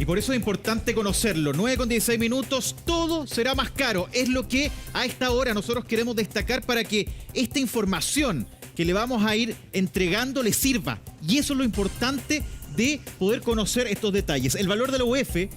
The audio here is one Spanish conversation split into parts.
por eso es importante conocerlo. 9:16, todo será más caro. Es lo que a esta hora nosotros queremos destacar para que esta información que le vamos a ir entregando le sirva. Y eso es lo importante de poder conocer estos detalles. El valor de la UF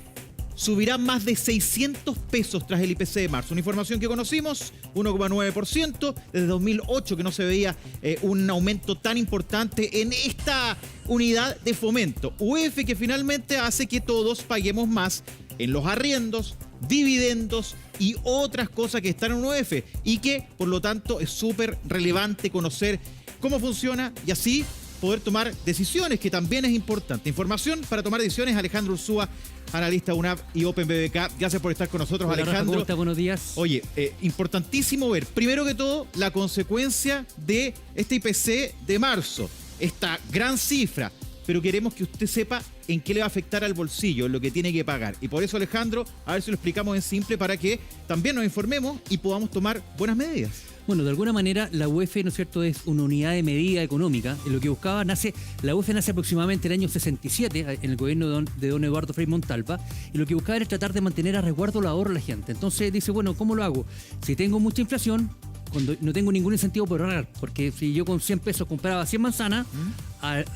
subirá más de 600 pesos tras el IPC de marzo. Una información que conocimos, 1,9%, desde 2008 que no se veía un aumento tan importante en esta unidad de fomento. UF que finalmente hace que todos paguemos más en los arriendos, dividendos y otras cosas que están en UF y que, por lo tanto, es súper relevante conocer cómo funciona y así poder tomar decisiones, que también es importante. Información para tomar decisiones, Alejandro Ursúa, analista UNAV y Open BBK. Gracias por estar con nosotros, Hola, Alejandro. Rafa, ¿cómo está? Buenos días. Oye, importantísimo ver, primero que todo, la consecuencia de este IPC de marzo, esta gran cifra, pero queremos que usted sepa en qué le va a afectar al bolsillo, en lo que tiene que pagar. Y por eso, Alejandro, a ver si lo explicamos en simple para que también nos informemos y podamos tomar buenas medidas. Bueno, de alguna manera la UF, ¿no es cierto?, es una unidad de medida económica. En lo que buscaba la UF nace aproximadamente en el año 67, en el gobierno de don Eduardo Frei Montalva, y lo que buscaba era tratar de mantener a resguardo el ahorro de la gente. Entonces dice, bueno, ¿cómo lo hago? Si tengo mucha inflación, cuando no tengo ningún incentivo por ahorrar, porque si yo con 100 pesos compraba 100 manzanas,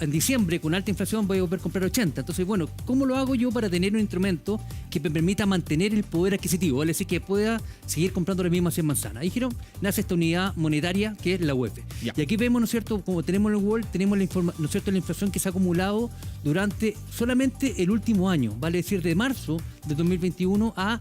en diciembre con alta inflación voy a poder comprar 80. Entonces, bueno, ¿cómo lo hago yo para tener un instrumento que me permita mantener el poder adquisitivo? Es decir, que pueda seguir comprando las mismas 100 manzanas. Y dijeron, nace esta unidad monetaria que es la UF. Ya. Y aquí vemos, ¿no es cierto?, como tenemos en el Wall, tenemos ¿no es cierto?, la inflación que se ha acumulado durante solamente el último año, vale decir, de marzo de 2021 a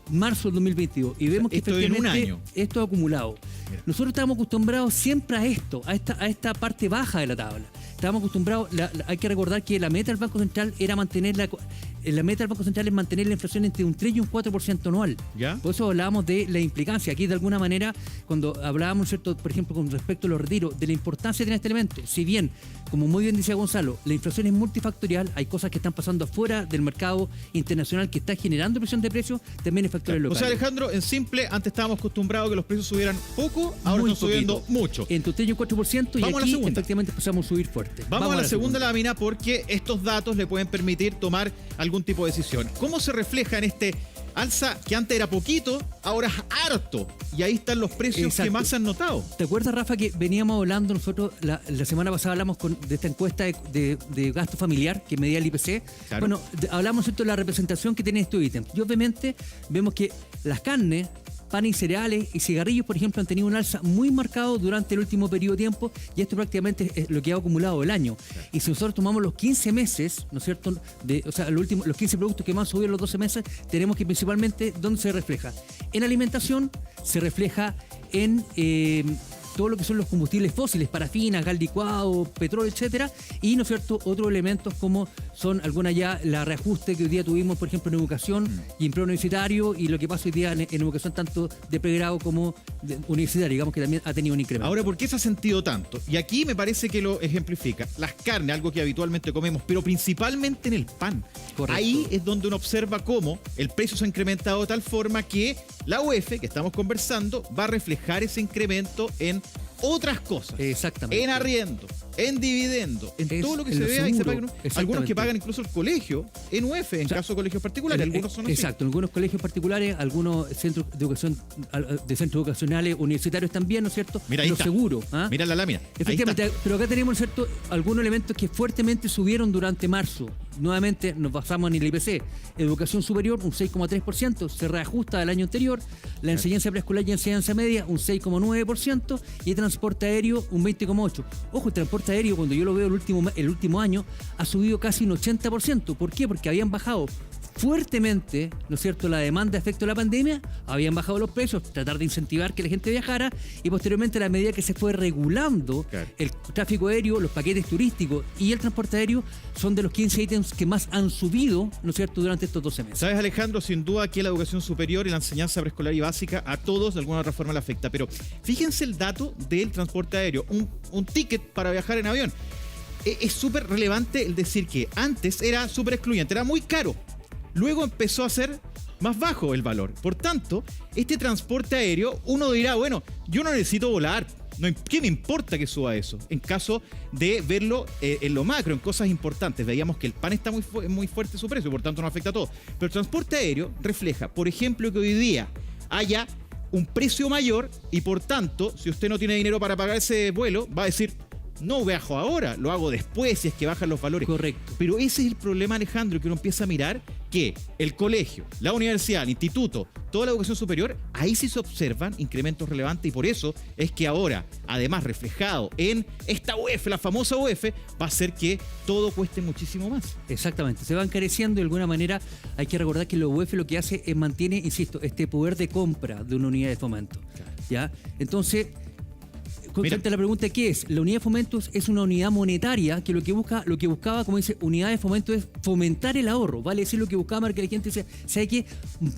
marzo del 2022, y vemos que esto en un año. Esto ha acumulado. Mira. Nosotros estábamos acostumbrados siempre a esto, a esta parte baja de la tabla. Estábamos acostumbrados, hay que recordar que la meta del Banco Central era mantener la meta del Banco Central es mantener la inflación entre un 3 y un 4% anual. ¿Ya? Por eso hablábamos de la implicancia. Aquí, de alguna manera, cuando hablábamos, ¿cierto?, por ejemplo, con respecto a los retiros, de la importancia de tener este elemento. Si bien, como muy bien decía Gonzalo, la inflación es multifactorial, hay cosas que están pasando afuera del mercado internacional que está generando presión de precios, también hay factores locales. O sea, Alejandro, en simple, antes estábamos acostumbrados a que los precios subieran poco, ahora Muy están subiendo mucho. Entre un 3 y un 4%, y Vamos a la aquí segunda. efectivamente empezamos a subir fuerte. Vamos a la segunda lámina porque estos datos le pueden permitir tomar algún tipo de decisión. ¿Cómo se refleja en este alza que antes era poquito, ahora es harto? Y ahí están los precios. Exacto. Que más se han notado. ¿Te acuerdas, Rafa, que veníamos hablando nosotros, la semana pasada hablamos de esta encuesta de gasto familiar que medía el IPC? Claro. Bueno, hablamos, ¿cierto?, de la representación que tiene estos ítems. Y obviamente vemos que las carnes, pan y cereales y cigarrillos, por ejemplo, han tenido un alza muy marcado durante el último periodo de tiempo, y esto prácticamente es lo que ha acumulado el año. Claro. Y si nosotros tomamos los 15 meses, ¿no es cierto?, los 15 productos que más subieron los 12 meses, tenemos que principalmente, ¿dónde se refleja? En alimentación, se refleja en todo lo que son los combustibles fósiles, parafina, gas licuado, petróleo, etcétera, y, ¿no es cierto?, otros elementos como son algunas ya la reajuste que hoy día tuvimos, por ejemplo, en educación y en preuniversitario, y lo que pasa hoy día en educación tanto de pregrado como de universitario, digamos que también ha tenido un incremento. Ahora, ¿por qué se ha sentido tanto? Y aquí me parece que lo ejemplifica. Las carnes, algo que habitualmente comemos, pero principalmente en el pan. Correcto. Ahí es donde uno observa cómo el precio se ha incrementado de tal forma que la UF, que estamos conversando, va a reflejar ese incremento en otras cosas. Exactamente. En arriendo, en dividendo, en todo lo que se vea. Ahí se pagan, algunos que pagan incluso el colegio en UF, en caso de colegios particulares. Algunos son así. Exacto, en algunos colegios particulares, algunos centros de educación, de centros educacionales universitarios también, ¿no es cierto? Mira, ahí lo está. Seguro. ¿Ah? Mira la lámina. Efectivamente, pero acá tenemos, ¿cierto?, algunos elementos que fuertemente subieron durante marzo. Nuevamente nos basamos en el IPC. Educación superior, un 6,3%, se reajusta del año anterior. La enseñanza preescolar y enseñanza media, un 6,9%, y transporte aéreo, un 20,8%. Ojo, el transporte aéreo, cuando yo lo veo el último año, ha subido casi un 80%. ¿Por qué? Porque habían bajado fuertemente, ¿no es cierto?, la demanda a efecto de la pandemia, habían bajado los precios, tratar de incentivar que la gente viajara, y posteriormente, a la medida que se fue regulando el tráfico aéreo, los paquetes turísticos y el transporte aéreo, son de los 15 ítems que más han subido, ¿no es cierto?, durante estos 12 meses. Sabes, Alejandro, sin duda que la educación superior y la enseñanza preescolar y básica a todos de alguna u otra forma le afecta, pero fíjense el dato del transporte aéreo, un ticket para viajar en avión. Es súper relevante el decir que antes era súper excluyente, era muy caro. Luego empezó a ser más bajo el valor. Por tanto, este transporte aéreo, uno dirá, bueno, yo no necesito volar. No, ¿qué me importa que suba eso? En caso de verlo en lo macro, en cosas importantes. Veíamos que el pan está muy fuerte su precio, por tanto no afecta a todo. Pero el transporte aéreo refleja, por ejemplo, que hoy día haya un precio mayor y por tanto, si usted no tiene dinero para pagar ese vuelo, va a decir, no viajo ahora, lo hago después si es que bajan los valores. Correcto. Pero ese es el problema, Alejandro, que uno empieza a mirar que el colegio, la universidad, el instituto, toda la educación superior, ahí sí se observan incrementos relevantes y por eso es que ahora, además reflejado en esta UEF, la famosa UEF, va a hacer que todo cueste muchísimo más. Exactamente, se va encareciendo de alguna manera. Hay que recordar que la UEF lo que hace es mantiene, insisto, este poder de compra de una unidad de fomento. Claro. ¿Ya? Entonces, frente a la pregunta, ¿qué es? La unidad de fomento es una unidad monetaria que lo que buscaba, como dice, unidad de fomento es fomentar el ahorro, vale decir lo que buscaba para que la gente dice, ¿sabe qué?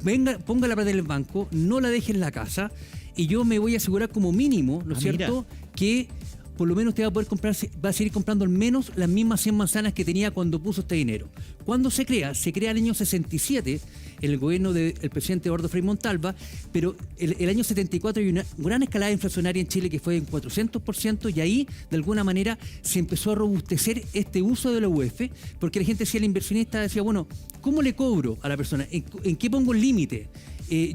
Venga, ponga la plata en el banco, no la deje en la casa y yo me voy a asegurar como mínimo, ¿no es cierto?, que por lo menos usted va a poder comprar, va a seguir comprando al menos las mismas 100 manzanas que tenía cuando puso este dinero. ¿Cuándo se crea? Se crea el año 67, en el gobierno del presidente Eduardo Frei Montalva, pero el año 74 hay una gran escalada inflacionaria en Chile que fue en 400%, y ahí, de alguna manera, se empezó a robustecer este uso de la UEF, porque la gente decía, el inversionista decía, bueno, ¿cómo le cobro a la persona? ¿En qué pongo el límite?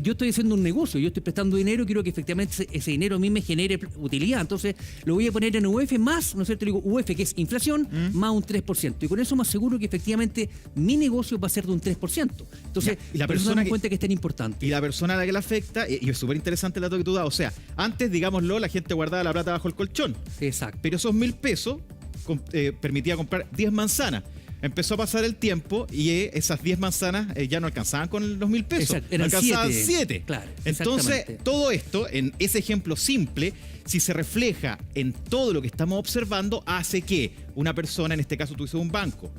Yo estoy haciendo un negocio, yo estoy prestando dinero, quiero que efectivamente ese dinero a mí me genere utilidad, entonces lo voy a poner en UEF más, ¿no es cierto? Le digo UEF, que es inflación, más un 3%, y con eso más seguro que efectivamente mi negocio va a ser de un 3%. Entonces, y la persona nos cuenta que es tan importante. Y la persona a la que le afecta, y es súper interesante el dato que tú das, o sea, antes, digámoslo, la gente guardaba la plata bajo el colchón. Exacto. Pero esos 1.000 pesos permitía comprar 10 manzanas. Empezó a pasar el tiempo y esas 10 manzanas ya no alcanzaban con los 1.000 pesos. Exacto, eran alcanzaban 7. 7. Claro, entonces, todo esto, en ese ejemplo simple, si se refleja en todo lo que estamos observando, hace que una persona, en este caso tú dices un banco,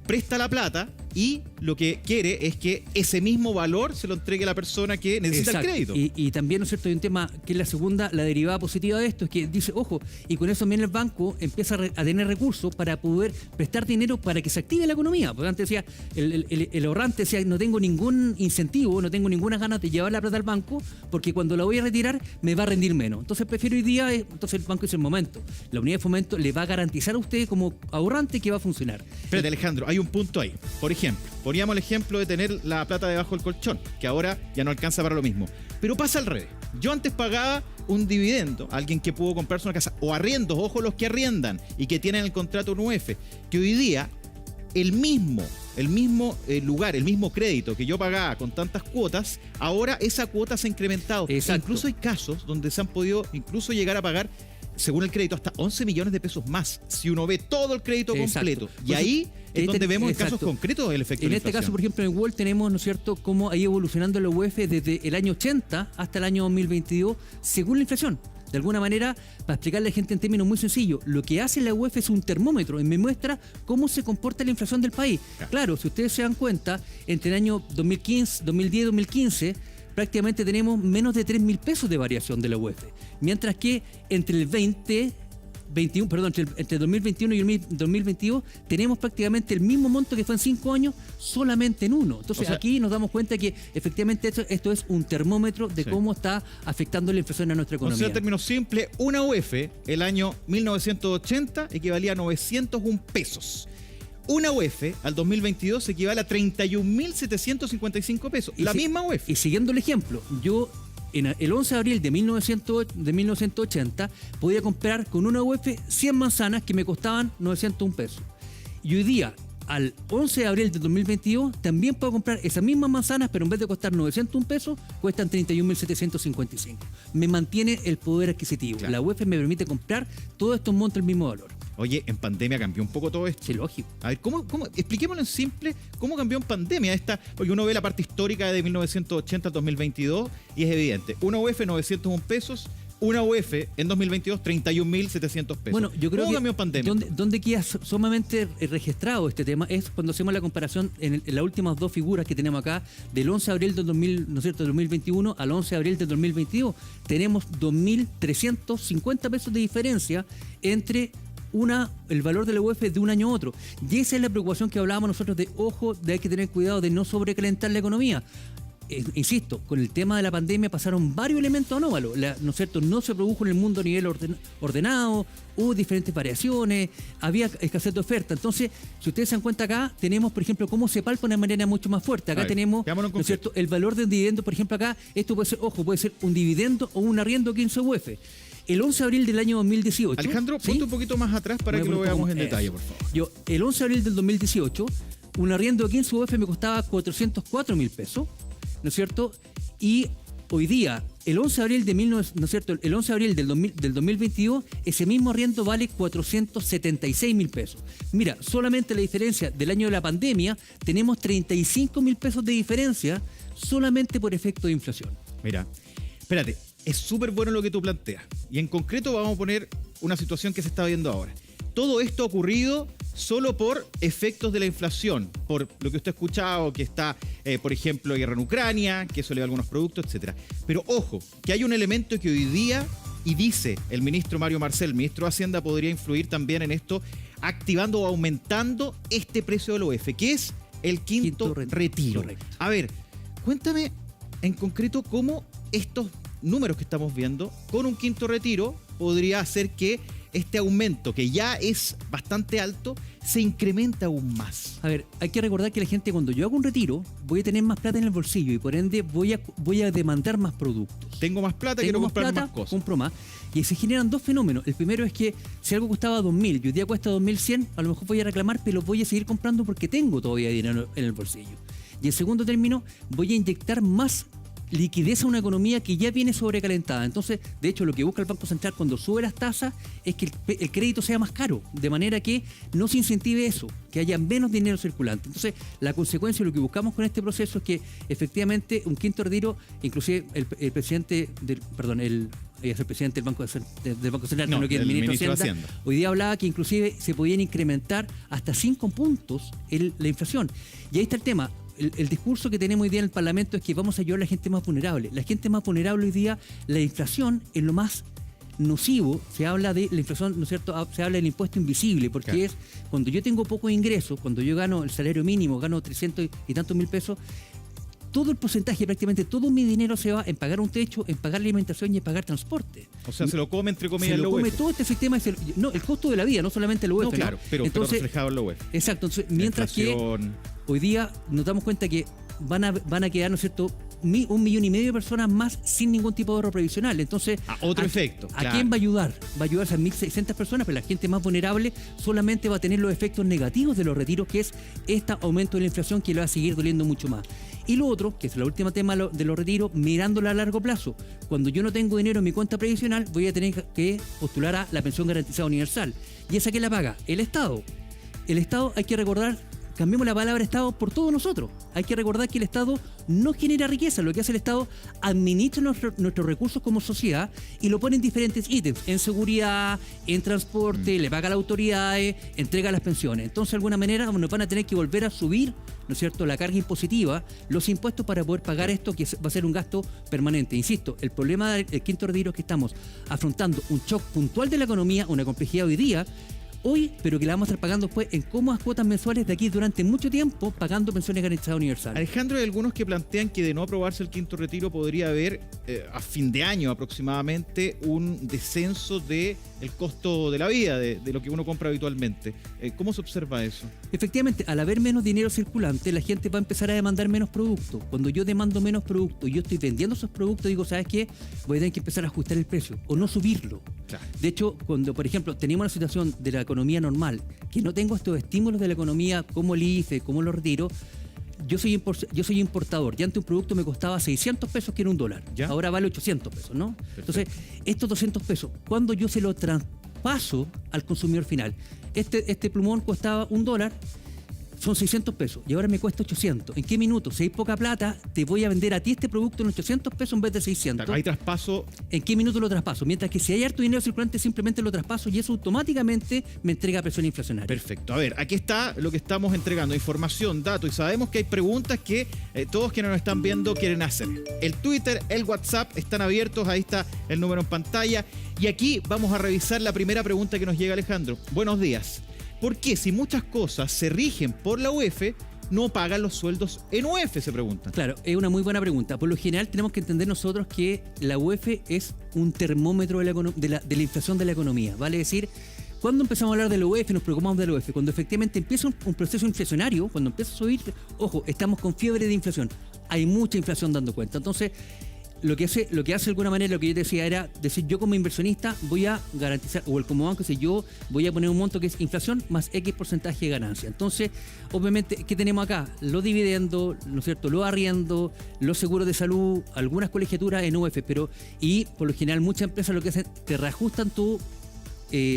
presta la plata y lo que quiere es que ese mismo valor se lo entregue a la persona que necesita Exacto. el crédito. Y también, ¿no es cierto?, hay un tema que es la segunda, la derivada positiva de esto, es que dice, ojo, y con eso también el banco empieza a tener recursos para poder prestar dinero para que se active la economía. Porque antes decía, el ahorrante decía, no tengo ningún incentivo, no tengo ninguna ganas de llevar la plata al banco, porque cuando la voy a retirar me va a rendir menos. Entonces prefiero hoy día, entonces el banco dice, el momento, la unidad de fomento le va a garantizar a usted como ahorrante que va a funcionar. Espérate, Alejandro, hay un punto ahí. Por ejemplo, poníamos el ejemplo de tener la plata debajo del colchón, que ahora ya no alcanza para lo mismo. Pero pasa al revés. Yo antes pagaba un dividendo a alguien que pudo comprarse una casa, o arriendos, ojo los que arriendan y que tienen el contrato en UEF, que hoy día el mismo lugar, el mismo crédito que yo pagaba con tantas cuotas, ahora esa cuota se ha incrementado. Incluso hay casos donde se han podido incluso llegar a pagar, según el crédito, hasta 11 millones de pesos más, si uno ve todo el crédito completo. Y ahí es donde vemos en casos concretos el efecto de la inflación. En este caso, por ejemplo, en el World tenemos, ¿no es cierto?, cómo ha ido evolucionando la UEF desde el año 80 hasta el año 2022, según la inflación. De alguna manera, para explicarle a la gente en términos muy sencillos, lo que hace la UEF es un termómetro y me muestra cómo se comporta la inflación del país. Claro, si ustedes se dan cuenta, entre el año 2010 y 2015, prácticamente tenemos menos de 3.000 pesos de variación de la UEF. Mientras que entre el 2021 y el 2022 tenemos prácticamente el mismo monto que fue en 5 años, solamente en uno. Entonces, aquí nos damos cuenta que efectivamente esto es un termómetro de cómo está afectando la inflación a nuestra economía. O sea, en términos simples, una UEF el año 1980 equivalía a 901 pesos. Una UEF al 2022 equivale a 31.755 pesos. La misma UEF. Y siguiendo el ejemplo, yo el 11 de abril de 1980 podía comprar con una UEF 100 manzanas que me costaban 901 pesos. Y hoy día, al 11 de abril de 2022, también puedo comprar esas mismas manzanas, pero en vez de costar 901 pesos, cuestan 31.755. Me mantiene el poder adquisitivo. Claro. La UEF me permite comprar todos estos montos al mismo valor. Oye, en pandemia cambió un poco todo esto. Sí, lógico. A ver, ¿cómo? Expliquémoslo en simple, ¿cómo cambió en pandemia esta? Porque uno ve la parte histórica de 1980 al 2022 y es evidente. Una UEF 901 pesos, una UEF en 2022 31.700 pesos. Bueno, yo creo ¿Cómo que cambió en pandemia? donde queda sumamente registrado este tema es cuando hacemos la comparación en las últimas dos figuras que tenemos acá, del 11 de abril del 2021 al 11 de abril del 2022. Tenemos 2.350 pesos de diferencia entre el valor de la UEF de un año a otro. Y esa es la preocupación que hablábamos nosotros de, ojo, de hay que tener cuidado de no sobrecalentar la economía. insisto, con el tema de la pandemia pasaron varios elementos anómalos, ¿no es cierto? No se produjo en el mundo a nivel ordenado, hubo diferentes variaciones, había escasez de oferta. Entonces, si ustedes se dan cuenta acá, tenemos, por ejemplo, cómo se palpa de una manera mucho más fuerte. Acá tenemos, ¿no es cierto?, el valor de un dividendo, por ejemplo, acá, esto puede ser, ojo, puede ser un dividendo o un arriendo 15 UF. El 11 de abril del año 2018... Alejandro, ponte un poquito más atrás para que lo veamos en detalle, por favor. El 11 de abril del 2018, un arriendo de 15 UF me costaba 404.000 pesos, ¿no es cierto? Y hoy día, el 11 de abril ¿no es cierto? El 11 de abril del 2022, ese mismo arriendo vale 476.000 pesos. Mira, solamente la diferencia del año de la pandemia, tenemos 35.000 pesos de diferencia solamente por efecto de inflación. Mira, espérate, es súper bueno lo que tú planteas. Y en concreto vamos a poner una situación que se está viendo ahora. Todo esto ha ocurrido solo por efectos de la inflación, por lo que usted ha escuchado, que está, por ejemplo, guerra en Ucrania, que eso le da algunos productos, etcétera. Pero ojo, que hay un elemento que hoy día, y dice el ministro Mario Marcel, ministro de Hacienda, podría influir también en esto, activando o aumentando este precio del UF, que es el quinto retiro. Correcto. A ver, cuéntame en concreto cómo estos números que estamos viendo, con un quinto retiro, podría hacer que este aumento, que ya es bastante alto, se incrementa aún más. A ver, hay que recordar que la gente, cuando yo hago un retiro, voy a tener más plata en el bolsillo y por ende voy a demandar más productos. Tengo más plata, quiero comprar más cosas. Compro más. Y se generan dos fenómenos. El primero es que si algo costaba 2.000 y hoy día cuesta 2.100, a lo mejor voy a reclamar, pero voy a seguir comprando porque tengo todavía dinero en el bolsillo. Y en segundo término, voy a inyectar más liquidez a una economía que ya viene sobrecalentada. Entonces, de hecho, lo que busca el Banco Central cuando sube las tasas es que el crédito sea más caro, de manera que no se incentive eso, que haya menos dinero circulante. Entonces, la consecuencia de lo que buscamos con este proceso es que efectivamente un quinto retiro, inclusive el presidente del, perdón, el presidente del Banco Central, no, que el ministro de Hacienda, hoy día hablaba que inclusive se podían incrementar hasta 5 puntos la inflación. Y ahí está el tema. El discurso que tenemos hoy día en el Parlamento es que vamos a ayudar a la gente más vulnerable. La gente más vulnerable hoy día, la inflación es lo más nocivo. Se habla de la inflación, ¿no es cierto? Se habla del impuesto invisible, porque claro, es cuando yo tengo poco ingreso, cuando yo gano el salario mínimo, gano 300 y tantos mil pesos, todo el porcentaje, prácticamente todo mi dinero se va en pagar un techo, en pagar alimentación y en pagar transporte. O sea, se lo come entre comillas se lo come UF. todo este sistema, el costo de la vida, no solamente el UF. No, claro, pero reflejado en la UF. Exacto, entonces, mientras que hoy día nos damos cuenta que van a quedar, ¿no es cierto?, 1,5 millones de personas más sin ningún tipo de ahorro previsional. Entonces, otro efecto. ¿A quién va a ayudar? Va a ayudar a 1.600 personas, pero la gente más vulnerable solamente va a tener los efectos negativos de los retiros, que es este aumento de la inflación que le va a seguir doliendo mucho más. Y lo otro, que es el último tema de los retiros, mirándolo a largo plazo. Cuando yo no tengo dinero en mi cuenta previsional, voy a tener que postular a la pensión garantizada universal. ¿Y esa quién la paga? El Estado. El Estado, hay que recordar, cambiemos la palabra Estado por todos nosotros. Hay que recordar que el Estado no genera riqueza. Lo que hace el Estado, administra nuestros recursos como sociedad y lo pone en diferentes ítems. En seguridad, en transporte, le paga a las autoridades, entrega las pensiones. Entonces, de alguna manera, nos van a tener que volver a subir, ¿no es cierto?, la carga impositiva, los impuestos para poder pagar esto, que va a ser un gasto permanente. Insisto, el problema del quinto retiro es que estamos afrontando un shock puntual de la economía, una complejidad hoy, pero que la vamos a estar pagando después en cómodas cuotas mensuales de aquí durante mucho tiempo, pagando pensiones garantizadas universales. Alejandro, hay algunos que plantean que de no aprobarse el quinto retiro podría haber, a fin de año aproximadamente, un descenso del costo de la vida, de lo que uno compra habitualmente. ¿Cómo se observa eso? Efectivamente, al haber menos dinero circulante, la gente va a empezar a demandar menos productos. Cuando yo demando menos productos y yo estoy vendiendo esos productos, digo, ¿sabes qué? Voy a tener que empezar a ajustar el precio o no subirlo. Claro. De hecho, cuando, por ejemplo, tenemos una situación de la economía normal, que no tengo estos estímulos de la economía como el IFE, como los retiros, yo soy importador. Ya antes un producto me costaba 600 pesos, que era $1. ¿Ya? Ahora vale 800 pesos, ¿no? Perfecto. Entonces, estos 200 pesos, cuando yo se lo traspaso al consumidor final, este plumón costaba $1, son 600 pesos y ahora me cuesta 800. ¿En qué minuto? Si hay poca plata, te voy a vender a ti este producto en 800 pesos en vez de 600. Hay traspaso. ¿En qué minuto lo traspaso? Mientras que si hay harto dinero circulante, simplemente lo traspaso y eso automáticamente me entrega presión inflacionaria. Perfecto. A ver, aquí está lo que estamos entregando, información, datos, y sabemos que hay preguntas que todos quienes nos están viendo quieren hacer. El Twitter, el WhatsApp están abiertos, ahí está el número en pantalla. Y aquí vamos a revisar la primera pregunta que nos llega, Alejandro. Buenos días. ¿Por qué, si muchas cosas se rigen por la UF, no pagan los sueldos en UF? Se preguntan. Claro, es una muy buena pregunta. Por lo general tenemos que entender nosotros que la UF es un termómetro de la inflación de la economía. Vale decir, cuando empezamos a hablar de la UF, nos preocupamos de la UF. Cuando efectivamente empieza un proceso inflacionario, cuando empieza a subir, ojo, estamos con fiebre de inflación. Hay mucha inflación dando cuenta. Entonces, lo que hace de alguna manera, lo que yo decía era decir, yo como inversionista voy a garantizar, o el como banco, si yo voy a poner un monto que es inflación más X porcentaje de ganancia. Entonces, obviamente, ¿qué tenemos acá? Los dividendos, ¿no es cierto? Los arriendos, los seguros de salud, algunas colegiaturas en UF, y por lo general muchas empresas lo que hacen, te reajustan tu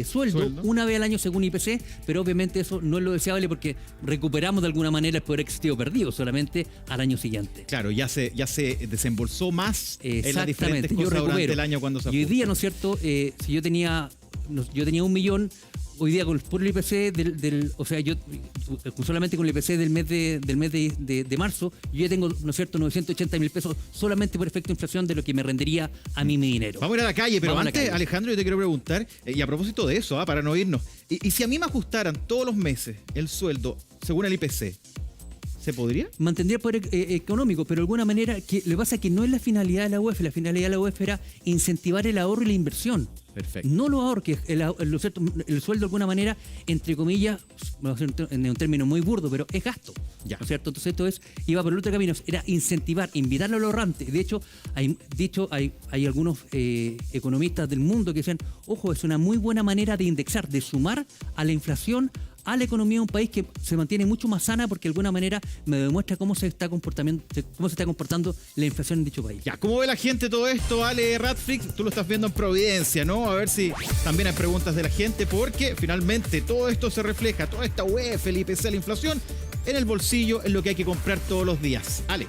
sueldo una vez al año según IPC, pero obviamente eso no es lo deseable porque recuperamos de alguna manera el poder adquisitivo perdido solamente al año siguiente. Claro, ya se desembolsó más en las diferentes cosas durante el año cuando se ajusta. Y hoy día, ¿no es cierto? Si yo tenía 1 millón, hoy día por el IPC o sea, yo solamente con el IPC del mes de marzo, yo ya tengo, ¿no es cierto?, 980.000 pesos solamente por efecto de inflación de lo que me rendería a mí mi dinero. Vamos a ir a la calle, pero antes, Alejandro, yo te quiero preguntar, y a propósito de eso, para no irnos, y si a mí me ajustaran todos los meses el sueldo según el IPC, ¿se podría? Mantendría el poder económico, pero de alguna manera, lo que pasa es que no es la finalidad de la UF, la finalidad de la UF era incentivar el ahorro y la inversión. Perfecto. No lo ahorro, que el sueldo de alguna manera, entre comillas, en un término muy burdo, pero es gasto. Ya. ¿No es cierto? Entonces iba por el otro camino, era incentivar, invitar al ahorrante. De hecho, hay algunos economistas del mundo que dicen, ojo, es una muy buena manera de indexar, de sumar a la inflación, a la economía de un país que se mantiene mucho más sana porque de alguna manera me demuestra cómo se está comportando la inflación en dicho país. Ya, ¿cómo ve la gente todo esto, Ale Radflix? Tú lo estás viendo en Providencia, ¿no? A ver si también hay preguntas de la gente, porque finalmente todo esto se refleja, toda esta UF, el IPC, la inflación, en el bolsillo, en lo que hay que comprar todos los días. Ale.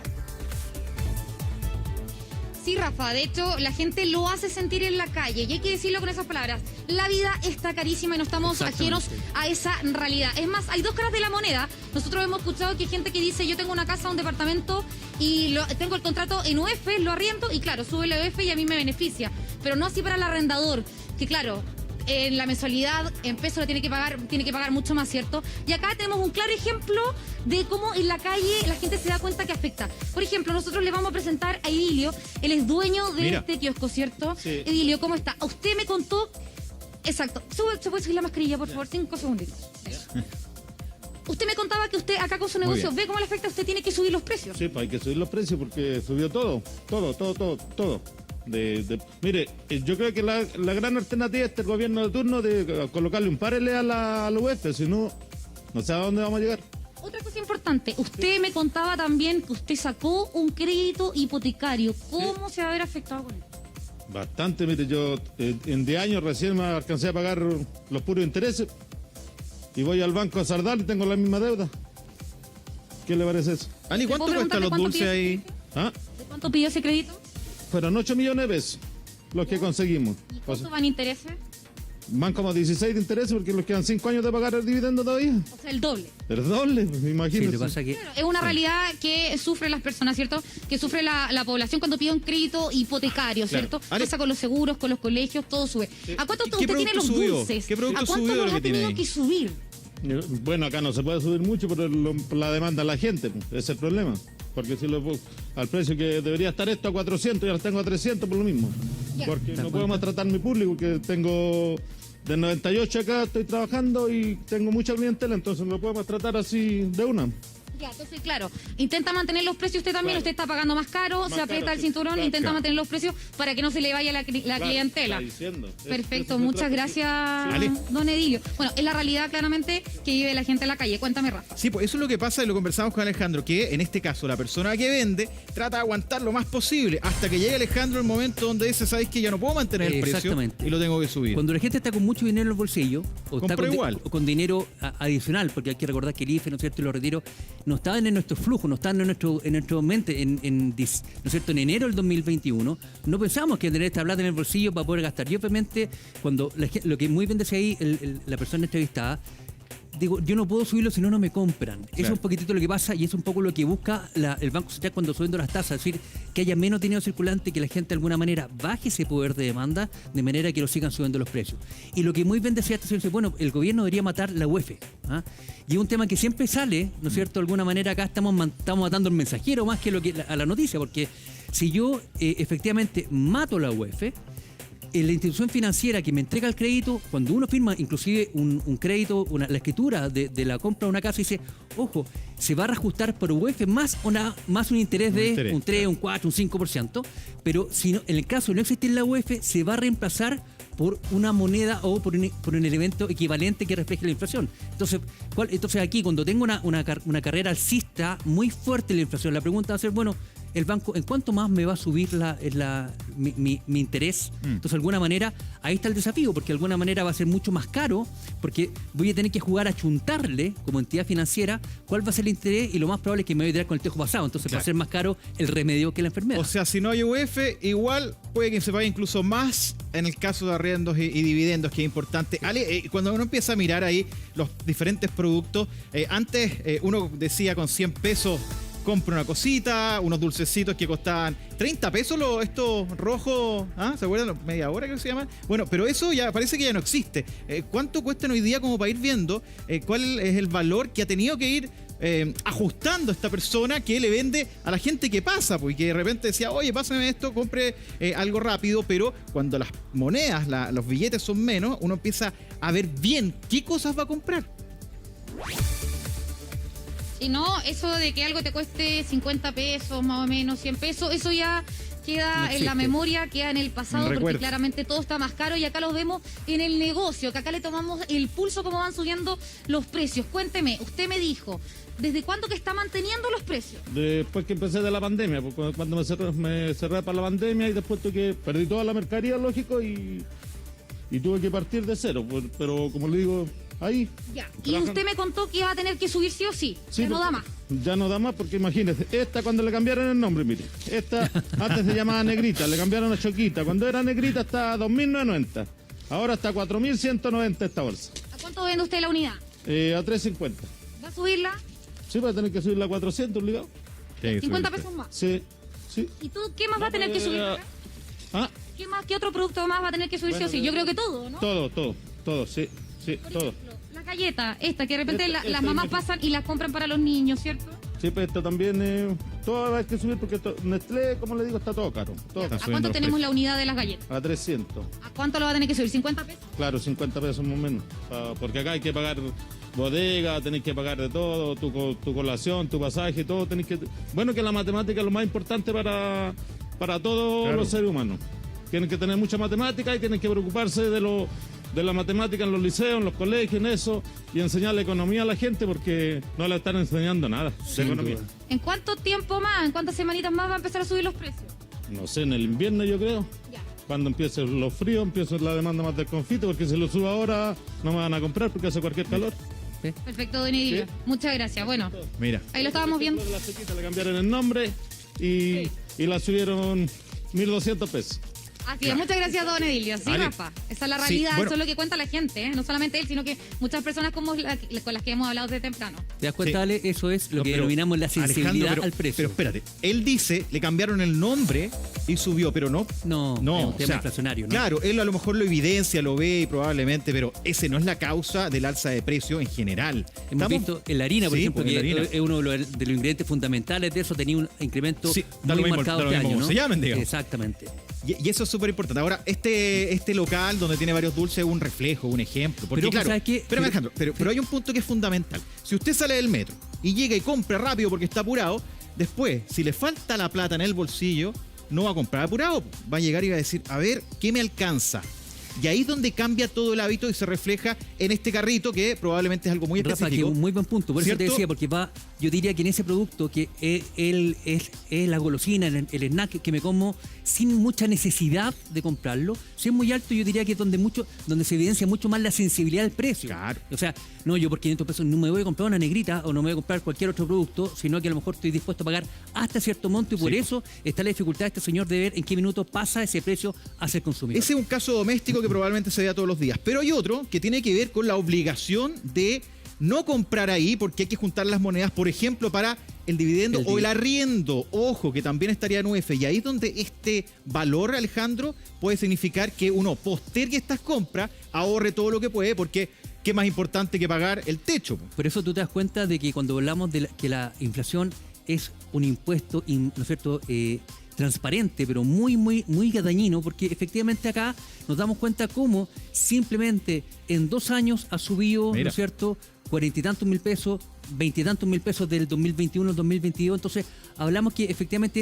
Sí, Rafa, de hecho la gente lo hace sentir en la calle y hay que decirlo con esas palabras. La vida está carísima y no estamos ajenos a esa realidad. Es más, hay dos caras de la moneda. Nosotros hemos escuchado que hay gente que dice, yo tengo una casa, un departamento y tengo el contrato en UF, lo arriendo y claro, sube la UF y a mí me beneficia. Pero no así para el arrendador, que claro, en la mensualidad en pesos la tiene que pagar mucho más, ¿cierto? Y acá tenemos un claro ejemplo de cómo en la calle la gente se da cuenta que afecta. Por ejemplo, nosotros le vamos a presentar a Idilio, él es dueño de este kiosco, ¿cierto? Sí. Idilio, ¿cómo está? Usted me contó, exacto, ¿se puede subir la mascarilla, por favor? 5 segunditos. Eso. Usted me contaba que usted acá con su negocio ve cómo le afecta, usted tiene que subir los precios. Sí, pues hay que subir los precios porque subió todo. Mire, yo creo que la gran alternativa es el gobierno de turno de colocarle un parele a la UF, si no, no sé a dónde vamos a llegar. Otra cosa importante, usted me contaba también que usted sacó un crédito hipotecario. ¿Cómo se va a ver afectado con él? Bastante, mire, yo en 10 años recién me alcancé a pagar los puros intereses y voy al banco a saldar y tengo la misma deuda. ¿Qué le parece eso? Ali, ¿cuánto cuestan los dulces ahí? ¿Ah? ¿De cuánto pidió ese crédito? Fueron 8 millones de pesos los que conseguimos. ¿Y cuánto van intereses? Van como 16 de intereses porque nos quedan 5 años de pagar el dividendo todavía. O sea, el doble. El doble, me imagino. Sí, lo pasa que... Claro, es una realidad que sufren las personas, ¿cierto? Que sufre la población cuando pide un crédito hipotecario, ¿cierto? Pasa con los seguros, con los colegios, todo sube. ¿A cuánto usted tiene los dulces? ¿Qué producto ¿A cuánto los ha tenido que subir? Bueno, acá no se puede subir mucho por la demanda de la gente, ese es el problema. Porque si al precio que debería estar esto a 400, ya lo tengo a 300 por lo mismo. Porque no puedo maltratar mi público, que tengo del 98 acá, estoy trabajando y tengo mucha clientela, entonces no lo puedo maltratar así de una. Ya, entonces, claro, intenta mantener los precios usted también, usted está pagando más caro, se aprieta el cinturón, intenta mantener los precios para que no se le vaya la clientela. Perfecto, muchas gracias, don Edilio. Bueno, es la realidad claramente que vive la gente en la calle. Cuéntame, Rafa. Sí, pues eso es lo que pasa y lo conversamos con Alejandro, que en este caso la persona que vende trata de aguantar lo más posible hasta que llegue Alejandro el momento donde dice, ¿sabes que ya no puedo mantener el precio y lo tengo que subir? Cuando la gente está con mucho dinero en el bolsillo o está con dinero adicional, porque hay que recordar que el IFE, ¿no es cierto?, y los retiros no estaban en nuestro flujo, no estaban en nuestra mente ¿no es cierto?, en enero del 2021, no pensábamos que tener esta plata en el bolsillo para poder gastar. Y obviamente, cuando lo que muy bien decía ahí la persona entrevistada, digo, yo no puedo subirlo si no me compran. Eso Claro. es un poquitito lo que pasa y es un poco lo que busca el Banco Central cuando subiendo las tasas, es decir, que haya menos dinero circulante, que la gente de alguna manera baje ese poder de demanda de manera que lo sigan subiendo los precios. Y lo que muy bien decía esta señora, dice, bueno, el gobierno debería matar la UEF. ¿Ah? Y es un tema que siempre sale, ¿no es cierto? De alguna manera acá estamos matando el mensajero más que a la noticia, porque si yo efectivamente mato la UEF, la institución financiera que me entrega el crédito, cuando uno firma inclusive un crédito, la escritura de la compra de una casa, dice, ojo, se va a reajustar por UEF más un interés de un 3, un 4, un 5%, pero si no, en el caso de no existir la UEF, se va a reemplazar por una moneda o por un elemento equivalente que refleje la inflación. Entonces aquí, cuando tengo una carrera alcista muy fuerte en la inflación, la pregunta va a ser, bueno, el banco, ¿en cuánto más me va a subir mi interés? Entonces, de alguna manera, ahí está el desafío, porque de alguna manera va a ser mucho más caro, porque voy a tener que jugar a chuntarle, como entidad financiera, cuál va a ser el interés, y lo más probable es que me voy a tirar con el tejo pasado. Entonces, va a ser más caro el remedio que la enfermedad. O sea, si no hay UEF, igual puede que se pague incluso más en el caso de arriendos y dividendos, que es importante. Ale, cuando uno empieza a mirar ahí los diferentes productos, antes uno decía con 100 pesos compro una cosita, unos dulcecitos que costaban 30 pesos, estos rojos, ¿ah? ¿Se acuerdan? Media hora, creo que se llaman. Bueno, pero eso ya parece que ya no existe. ¿Cuánto cuestan hoy día como para ir viendo cuál es el valor que ha tenido que ir ajustando esta persona que le vende a la gente que pasa? Porque de repente decía, oye, pásame esto, compre algo rápido, pero cuando las monedas, los billetes son menos, uno empieza a ver bien qué cosas va a comprar. Y no, eso de que algo te cueste 50 pesos, más o menos, 100 pesos, eso ya queda en la memoria, queda en el pasado, porque claramente todo está más caro y acá lo vemos en el negocio, que acá le tomamos el pulso cómo van subiendo los precios. Cuénteme, usted me dijo, ¿desde cuándo que está manteniendo los precios? Después que empecé de la pandemia, porque cuando me cerré para la pandemia y después perdí toda la mercadería, lógico, y tuve que partir de cero, pero como le digo... Ahí. Ya. Y usted me contó que iba a tener que subir sí o sí. Sí, ya no da más. Ya no da más porque imagínese, esta cuando le cambiaron el nombre, mire, esta antes se llamaba Negrita, le cambiaron a Choquita. Cuando era Negrita está a 2.990. Ahora está a 4.190 esta bolsa. ¿A cuánto vende usted la unidad? A 3.50. ¿Va a subirla? Sí, va a tener que subirla a 400, obligado. 50 pesos más. Sí, sí. ¿Y tú qué más va a tener que subir? ¿Ah? ¿Qué otro producto más va a tener que subir sí o sí? Yo creo que todo, ¿no? Todo, sí. Sí, Por todo. ejemplo, la galleta, esta, que de repente las mamás pasan y las compran para los niños, ¿cierto? Sí, pero esto también, todo hay que subir porque Nestlé, como le digo, está todo caro. Todo ¿A cuánto tenemos la unidad de las galletas? a 300. ¿A cuánto lo va a tener que subir? ¿50 pesos? Claro, 50 pesos más o menos. Porque acá hay que pagar bodega, tenés que pagar de todo, tu colación, tu pasaje, todo tenés que... Bueno, que la matemática es lo más importante para todos los seres humanos. Tienen que tener mucha matemática y tienen que preocuparse de la matemática en los liceos, en los colegios, en eso, y enseñar la economía a la gente porque no le están enseñando nada de economía. ¿En cuánto tiempo más, en cuántas semanitas más va a empezar a subir los precios? No sé, en el invierno yo creo. Ya. Cuando empiece los fríos, empieza la demanda más del confite, porque si lo subo ahora no me van a comprar porque hace cualquier calor. Perfecto, don Edilio. Sí. Muchas gracias. Bueno, Mira. ahí lo estábamos viendo. La Choquita le cambiaron el nombre y la subieron 1.200 pesos. Así es, muchas gracias, don Edilio. Sí, Ale. Rafa. Esa es la realidad, bueno. eso es lo que cuenta la gente, ¿eh? No solamente él, sino que muchas personas con las que hemos hablado desde temprano. ¿Te das cuenta, Sí. Ale? Eso es lo No, que pero, denominamos la sensibilidad Alejandro, al precio. Pero espérate, él dice, le cambiaron el nombre y subió, pero no. No, es un o tema sea, inflacionario, ¿no? Claro, él a lo mejor lo evidencia, lo ve y probablemente, pero ese no es la causa del alza de precio en general. Hemos visto en la harina, por Sí, ejemplo, pues, en que la harina. es uno de los ingredientes fundamentales de eso, tenía un incremento Sí, da lo muy mismo, marcado da lo este mismo año, como ¿no? se llamen, digamos. Exactamente. Y eso es súper importante. Ahora, este local donde tiene varios dulces es un reflejo, un ejemplo. Porque Pero, claro, ¿sabes qué? espérame, Alejandro, pero hay un punto que es fundamental. Si usted sale del metro y llega y compra rápido porque está apurado, después, si le falta la plata en el bolsillo, no va a comprar apurado. Va a llegar y va a decir, a ver, ¿qué me alcanza? Y ahí es donde cambia todo el hábito y se refleja en este carrito que probablemente es algo muy Rafa, que específico. es un muy buen punto. Por eso te ¿Cierto? decía, porque yo diría que en ese producto que es la golosina, el snack que me como sin mucha necesidad de comprarlo, si es muy alto, yo diría que es donde se evidencia mucho más la sensibilidad del precio. Claro. O sea, no, yo por 500 pesos no me voy a comprar una negrita o no me voy a comprar cualquier otro producto, sino que a lo mejor estoy dispuesto a pagar hasta cierto monto y por eso está la dificultad de este señor de ver en qué minuto pasa ese precio hacia el consumidor. Ese es un caso doméstico que probablemente se vea todos los días. Pero hay otro que tiene que ver con la obligación de no comprar ahí porque hay que juntar las monedas, por ejemplo, para el dividendo o el arriendo. Ojo, que también estaría en UF. Y ahí es donde este valor, Alejandro, puede significar que uno postergue estas compras, ahorre todo lo que puede, porque ¿qué más importante que pagar el techo? Por eso tú te das cuenta de que cuando hablamos de que la inflación es un impuesto, ¿no es cierto?, transparente, pero muy, muy, muy dañino, porque efectivamente acá nos damos cuenta cómo simplemente en 2 años ha subido, ¿no es cierto?, 40 y tantos mil pesos, 20 y tantos mil pesos del 2021 al 2022. Entonces, hablamos que efectivamente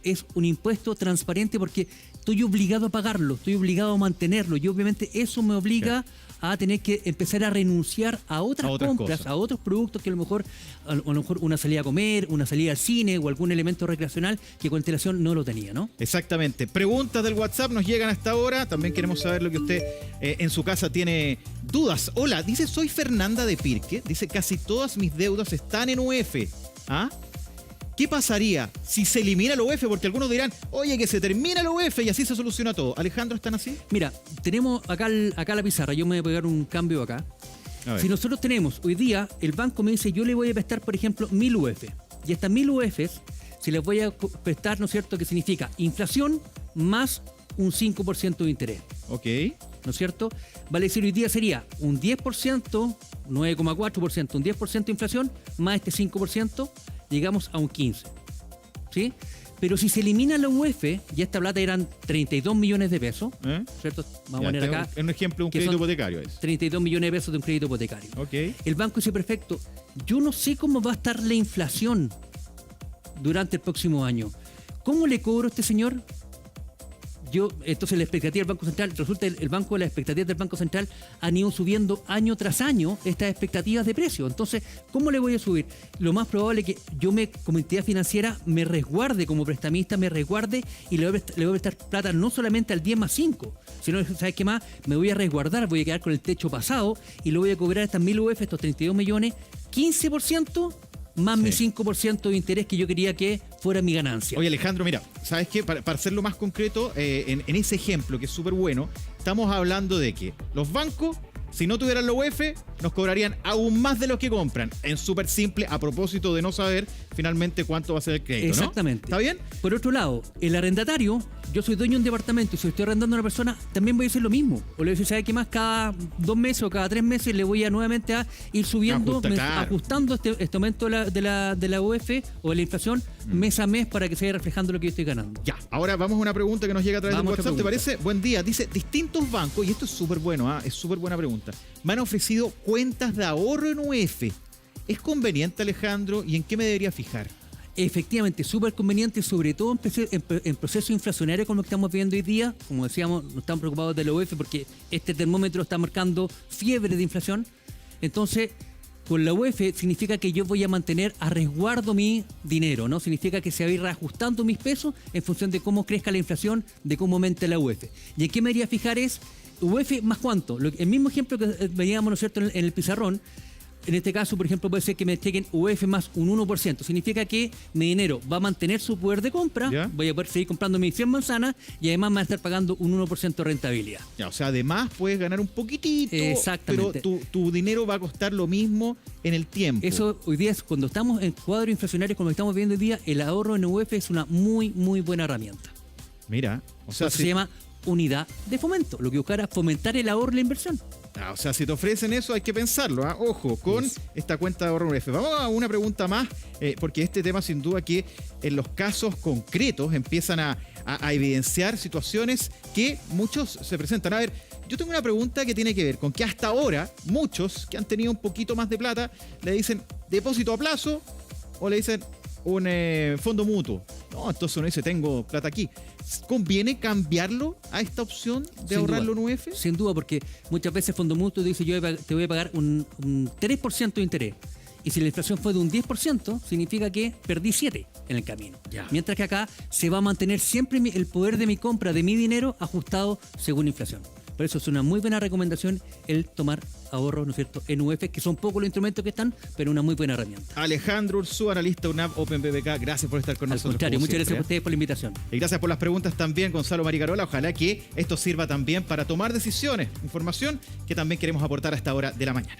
es un impuesto transparente porque estoy obligado a pagarlo, estoy obligado a mantenerlo, y obviamente eso me obliga a tener que empezar a renunciar a otras compras, a otros productos que a lo mejor una salida a comer, una salida al cine o algún elemento recreacional que con antelación no lo tenía, ¿no? Exactamente. Preguntas del WhatsApp nos llegan hasta ahora. También queremos saber lo que usted en su casa tiene dudas. Hola, dice, soy Fernanda de Pirque. Dice, casi todas mis deudas están en UF. ¿Ah? ¿Qué pasaría si se elimina el UF? Porque algunos dirán, oye, que se termina el UF y así se soluciona todo. Alejandro, ¿están así? Mira, tenemos acá la pizarra. Yo me voy a pegar un cambio acá. Si nosotros tenemos, hoy día, el banco me dice, yo le voy a prestar, por ejemplo, 1000 UF. Y estas 1000 UFs, si les voy a prestar, ¿no es cierto?, que significa inflación más un 5% de interés. Ok. ¿No es cierto? Vale decir, hoy día sería un 10%, 9,4%, un 10% de inflación, más este 5%, llegamos a un 15%. ¿Sí? Pero si se elimina la UF, ya esta plata eran 32 millones de pesos, ¿cierto? Vamos a poner acá. Es un ejemplo de un crédito hipotecario. 32 millones de pesos de un crédito hipotecario. Okay. El banco dice, perfecto, yo no sé cómo va a estar la inflación durante el próximo año. ¿Cómo le cobro a este señor? Entonces la expectativa del Banco Central, resulta las expectativas del Banco Central han ido subiendo año tras año estas expectativas de precio. Entonces, ¿cómo le voy a subir? Lo más probable es que yo como entidad financiera me resguarde como prestamista, y le voy a prestar plata no solamente al 10 más 5, sino, ¿sabes qué más? Me voy a resguardar, voy a quedar con el techo pasado y le voy a cobrar estas 1000 UF, estos 32 millones, 15% más mi 5% de interés que yo quería que fuera mi ganancia. Oye, Alejandro, mira, ¿sabes qué? Para hacerlo más concreto, en ese ejemplo que es súper bueno, estamos hablando de que los bancos, si no tuvieran la UF, nos cobrarían aún más de lo que compran. En súper simple, a propósito de no saber finalmente cuánto va a ser el crédito, ¿no? Exactamente. ¿Está bien? Por otro lado, el arrendatario, yo soy dueño de un departamento y si estoy arrendando a una persona, también voy a hacer lo mismo. O le voy a decir, ¿sabe qué más? Cada 2 meses o cada 3 meses le voy a nuevamente a ir subiendo, ajustando este aumento de la UF o de la inflación mes a mes para que se vaya reflejando lo que yo estoy ganando. Ya, ahora vamos a una pregunta que nos llega a través del WhatsApp, ¿te parece? Buen día. Dice, distintos bancos, y esto es súper bueno, es súper buena pregunta, me han ofrecido cuentas de ahorro en UF. ¿Es conveniente, Alejandro? ¿Y en qué me debería fijar? Efectivamente, súper conveniente, sobre todo en procesos inflacionarios como lo que estamos viendo hoy día. Como decíamos, no estamos preocupados de la UF porque este termómetro está marcando fiebre de inflación. Entonces, con la UF significa que yo voy a mantener a resguardo mi dinero, ¿no? Significa que se va a ir reajustando mis pesos en función de cómo crezca la inflación, de cómo aumente la UF. ¿Y en qué me debería fijar? Es UF más cuánto. El mismo ejemplo que veíamos, ¿no es cierto?, en el pizarrón. En este caso, por ejemplo, puede ser que me chequen UF más un 1%. Significa que mi dinero va a mantener su poder de compra, voy a poder seguir comprando mis 100 manzanas y además me va a estar pagando un 1% de rentabilidad. Ya, o sea, además puedes ganar un poquitito, exactamente, pero tu dinero va a costar lo mismo en el tiempo. Eso hoy día, cuando estamos en cuadros inflacionarios como estamos viendo hoy día, el ahorro en UF es una muy, muy buena herramienta. Mira, o sea, se llama unidad de fomento, lo que buscara fomentar el ahorro y la inversión. O sea, si te ofrecen eso hay que pensarlo, ¿eh? Ojo, con esta cuenta de ahorro UF. Vamos a una pregunta más, porque este tema sin duda que en los casos concretos empiezan a evidenciar situaciones que muchos se presentan. A ver, yo tengo una pregunta que tiene que ver con que hasta ahora muchos que han tenido un poquito más de plata le dicen depósito a plazo o le dicen un fondo mutuo. No, entonces uno dice, tengo plata aquí. ¿Conviene cambiarlo a esta opción de ahorrarlo en UF? Sin duda, porque muchas veces fondo mutuo dice, yo te voy a pagar un 3% de interés. Y si la inflación fue de un 10%, significa que perdí 7 en el camino. Mientras que acá se va a mantener siempre el poder de mi compra, de mi dinero, ajustado según inflación. Por eso es una muy buena recomendación el tomar ahorros, ¿no es cierto?, en UF, que son pocos los instrumentos que están, pero una muy buena herramienta. Alejandro Urzúa, analista UNAV Open BBK, gracias por estar con nosotros. Al contrario, muchas gracias a ustedes por la invitación. Y gracias por las preguntas también, Gonzalo Maricarola. Ojalá que esto sirva también para tomar decisiones, información que también queremos aportar a esta hora de la mañana.